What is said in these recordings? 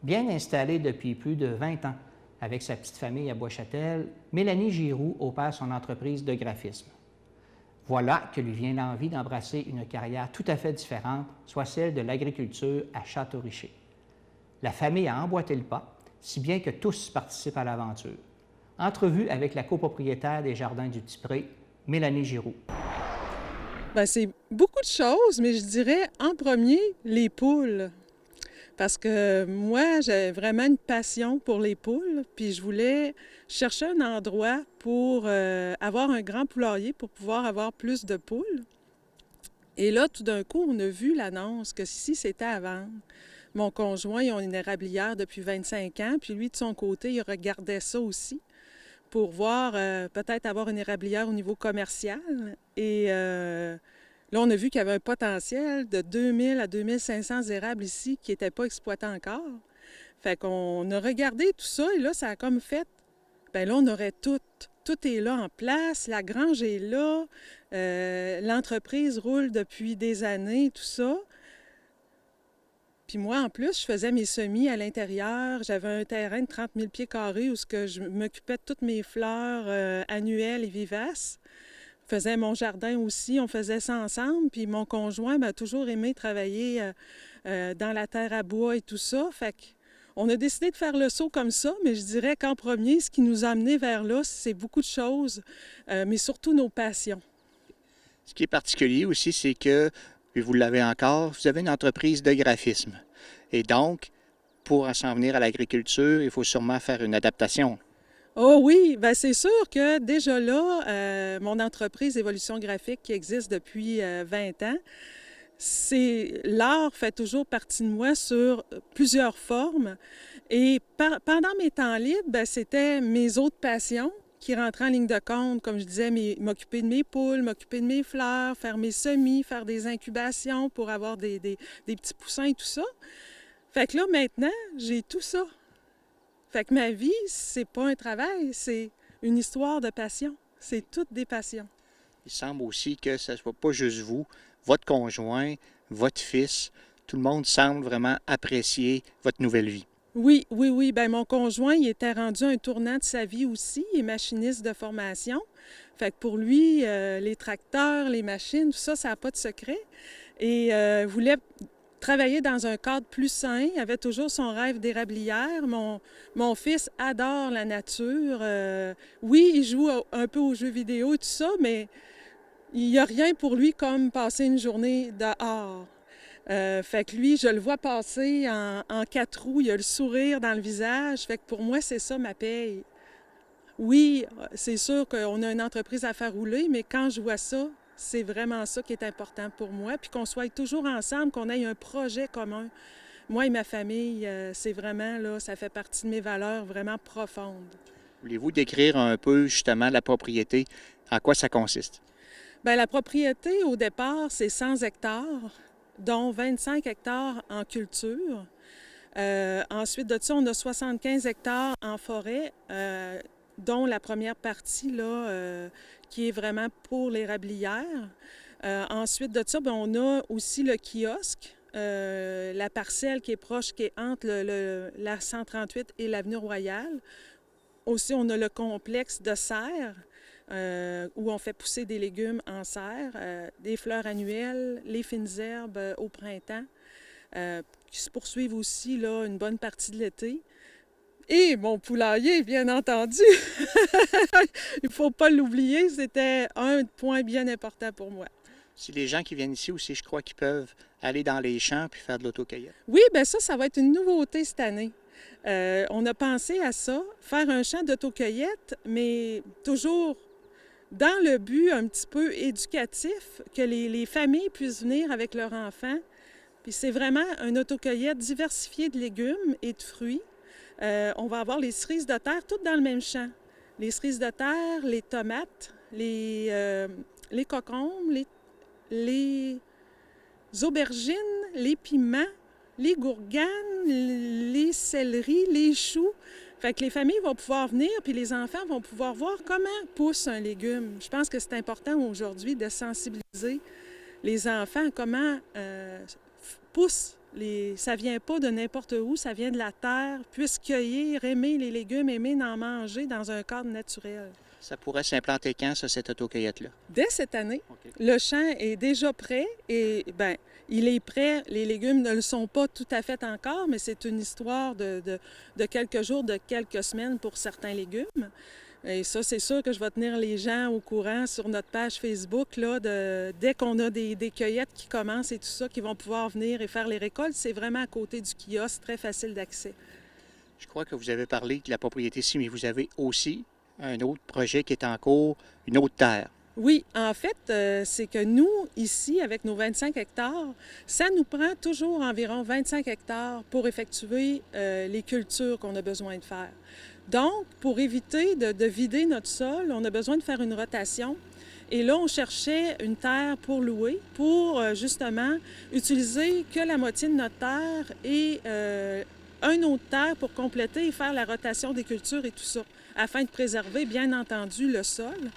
Bien installée depuis plus de 20 ans avec sa petite famille à Bois-Châtel, Mélanie Giroux opère son entreprise de graphisme. Voilà que lui vient l'envie d'embrasser une carrière tout à fait différente, soit celle de l'agriculture à Château-Richer. La famille a emboîté le pas, si bien que tous participent à l'aventure. Entrevue avec la copropriétaire des Jardins du Petit-Pré, Mélanie Giroux. Bien, c'est beaucoup de choses, mais je dirais en premier les poules. Parce que moi, j'ai vraiment une passion pour les poules, puis je voulais chercher un endroit pour avoir un grand poulailler pour pouvoir avoir plus de poules. Et là, tout d'un coup, on a vu l'annonce que si c'était à vendre. Mon conjoint, il a une érablière depuis 25 ans, puis lui, de son côté, il regardait ça aussi pour voir peut-être avoir une érablière au niveau commercial. Et là, on a vu qu'il y avait un potentiel de 2000 à 2500 érables ici qui n'étaient pas exploités encore. Fait qu'on a regardé tout ça et là, ça a comme fait, bien là, on aurait tout. Tout est là en place, la grange est là, l'entreprise roule depuis des années, tout ça. Puis moi, en plus, je faisais mes semis à l'intérieur. J'avais un terrain de 30 000 pieds carrés où je m'occupais de toutes mes fleurs annuelles et vivaces. Je faisais mon jardin aussi, on faisait ça ensemble. Puis mon conjoint a toujours aimé travailler dans la terre à bois et tout ça. Fait qu'on a décidé de faire le saut comme ça, mais je dirais qu'en premier, ce qui nous a amenés vers là, c'est beaucoup de choses, mais surtout nos passions. Ce qui est particulier aussi, c'est que, puis vous l'avez encore, vous avez une entreprise de graphisme. Et donc, pour s'en venir à l'agriculture, il faut sûrement faire une adaptation. Oh oui, bien c'est sûr que déjà là, mon entreprise Évolution graphique qui existe depuis 20 ans, l'art fait toujours partie de moi sur plusieurs formes. Et pendant mes temps libres, bien, c'était mes autres passions qui rentraient en ligne de compte, comme je disais, m'occuper de mes poules, m'occuper de mes fleurs, faire mes semis, faire des incubations pour avoir des petits poussins et tout ça. Fait que là, maintenant, j'ai tout ça. Fait que ma vie, c'est pas un travail, c'est une histoire de passion. C'est toutes des passions. Il semble aussi que ce ne soit pas juste vous, votre conjoint, votre fils, tout le monde semble vraiment apprécier votre nouvelle vie. Oui, oui, oui. Bien, mon conjoint, il était rendu à un tournant de sa vie aussi. Il est machiniste de formation. Fait que pour lui, les tracteurs, les machines, tout ça, ça n'a pas de secret. Et voulait travailler dans un cadre plus sain. Il avait toujours son rêve d'érablière. Mon fils adore la nature. Oui, il joue un peu aux jeux vidéo et tout ça, mais il n'y a rien pour lui comme passer une journée dehors. Fait que lui, je le vois passer en 4 roues, il a le sourire dans le visage. Fait que pour moi, c'est ça ma paye. Oui, c'est sûr qu'on a une entreprise à faire rouler, mais quand je vois ça, c'est vraiment ça qui est important pour moi. Puis qu'on soit toujours ensemble, qu'on ait un projet commun. Moi et ma famille, c'est vraiment, là, ça fait partie de mes valeurs vraiment profondes. Voulez-vous décrire un peu justement la propriété, en quoi ça consiste? Bien, la propriété, au départ, c'est 100 hectares, dont 25 hectares en culture. Ensuite de ça, on a 75 hectares en forêt, dont la première partie, là, qui est vraiment pour l'érablière. Ensuite de ça, bien, on a aussi le kiosque, la parcelle qui est proche, qui est entre la 138 et l'avenue Royale. Aussi, on a le complexe de serre, où on fait pousser des légumes en serre, des fleurs annuelles, les fines herbes au printemps, qui se poursuivent aussi là, une bonne partie de l'été. Et mon poulailler, bien entendu. Il ne faut pas l'oublier, c'était un point bien important pour moi. Si les gens qui viennent ici aussi, je crois qu'ils peuvent aller dans les champs puis faire de l'autocueillette. Oui, bien ça va être une nouveauté cette année. On a pensé à ça, faire un champ d'autocueillette, mais toujours dans le but un petit peu éducatif, que les familles puissent venir avec leurs enfants. Puis c'est vraiment un autocueillette diversifié de légumes et de fruits. On va avoir les cerises de terre toutes dans le même champ. Les cerises de terre, les tomates, les concombres, les aubergines, les piments, les gourganes, les céleris, les choux. Fait que les familles vont pouvoir venir, puis les enfants vont pouvoir voir comment pousse un légume. Je pense que c'est important aujourd'hui de sensibiliser les enfants à comment pousse Ça ne vient pas de n'importe où, ça vient de la terre, puisse cueillir, aimer les légumes, aimer en manger dans un cadre naturel. Ça pourrait s'implanter quand, ça, cette autocueillette-là? Dès cette année, OK. le champ est déjà prêt et bien, il est prêt. Les légumes ne le sont pas tout à fait encore, mais c'est une histoire de quelques jours, de quelques semaines pour certains légumes. Et ça, c'est sûr que je vais tenir les gens au courant sur notre page Facebook. Là, dès qu'on a des cueillettes qui commencent et tout ça, qui vont pouvoir venir et faire les récoltes, c'est vraiment à côté du kiosque, très facile d'accès. Je crois que vous avez parlé de la propriété ici, mais vous avez aussi un autre projet qui est en cours, une autre terre. Oui, en fait, c'est que nous, ici, avec nos 25 hectares, ça nous prend toujours environ 25 hectares pour effectuer les cultures qu'on a besoin de faire. Donc, pour éviter de vider notre sol, on a besoin de faire une rotation. Et là, on cherchait une terre pour louer, pour justement utiliser que la moitié de notre terre et une autre terre pour compléter et faire la rotation des cultures et tout ça, afin de préserver, bien entendu, le sol.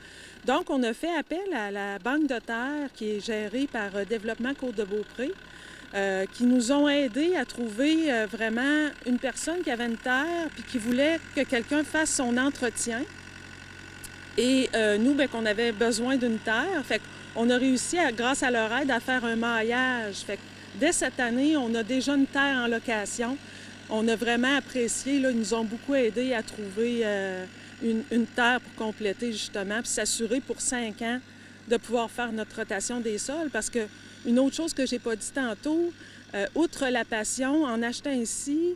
Donc, on a fait appel à la banque de terre qui est gérée par Développement Côte-de-Beaupré, qui nous ont aidés à trouver vraiment une personne qui avait une terre puis qui voulait que quelqu'un fasse son entretien. Et nous, bien, qu'on avait besoin d'une terre. Fait qu'on a réussi, grâce à leur aide, à faire un maillage. Fait que dès cette année, on a déjà une terre en location. On a vraiment apprécié, là, ils nous ont beaucoup aidés à trouver une terre pour compléter, justement, puis s'assurer pour 5 ans de pouvoir faire notre rotation des sols. Parce que une autre chose que je n'ai pas dit tantôt, outre la passion, en achetant ici,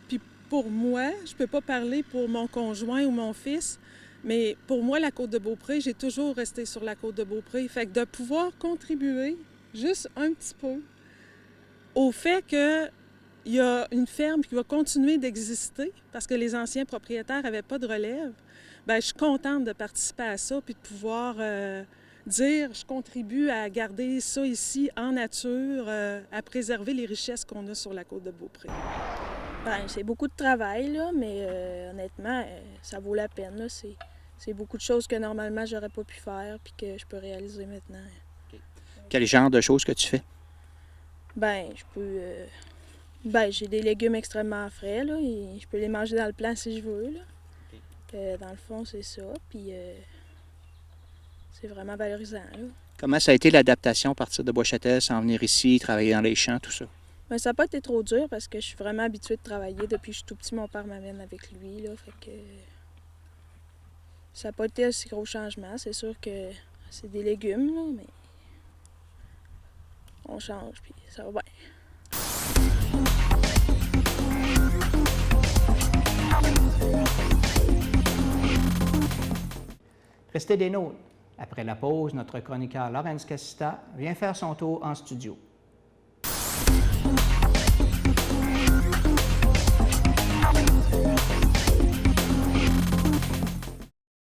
puis pour moi, je ne peux pas parler pour mon conjoint ou mon fils, mais pour moi, la Côte-de-Beaupré, j'ai toujours resté sur la Côte-de-Beaupré. Fait que de pouvoir contribuer juste un petit peu au fait qu'il y a une ferme qui va continuer d'exister parce que les anciens propriétaires n'avaient pas de relève, bien, je suis contente de participer à ça puis de pouvoir dire je contribue à garder ça ici en nature, à préserver les richesses qu'on a sur la Côte-de-Beaupré. Bien, c'est beaucoup de travail, là, mais honnêtement, ça vaut la peine. Là. C'est beaucoup de choses que normalement j'aurais pas pu faire puis que je peux réaliser maintenant. Okay. Quel genre de choses que tu fais? Bien, je peux... Bien, j'ai des légumes extrêmement frais, là, et je peux les manger dans le plat si je veux, là. Okay. Dans le fond, c'est ça, puis c'est vraiment valorisant, là. Comment ça a été l'adaptation à partir de Bois-Châtel, sans venir ici, travailler dans les champs, tout ça? Bien, ça n'a pas été trop dur parce que je suis vraiment habituée de travailler. Depuis que je suis tout petit, mon père m'amène avec lui, là, fait que ça n'a pas été un si gros changement. C'est sûr que c'est des légumes, là, mais on change, puis ça va bien. Restez des nôtres. Après la pause, notre chroniqueur Laurence Cassita vient faire son tour en studio.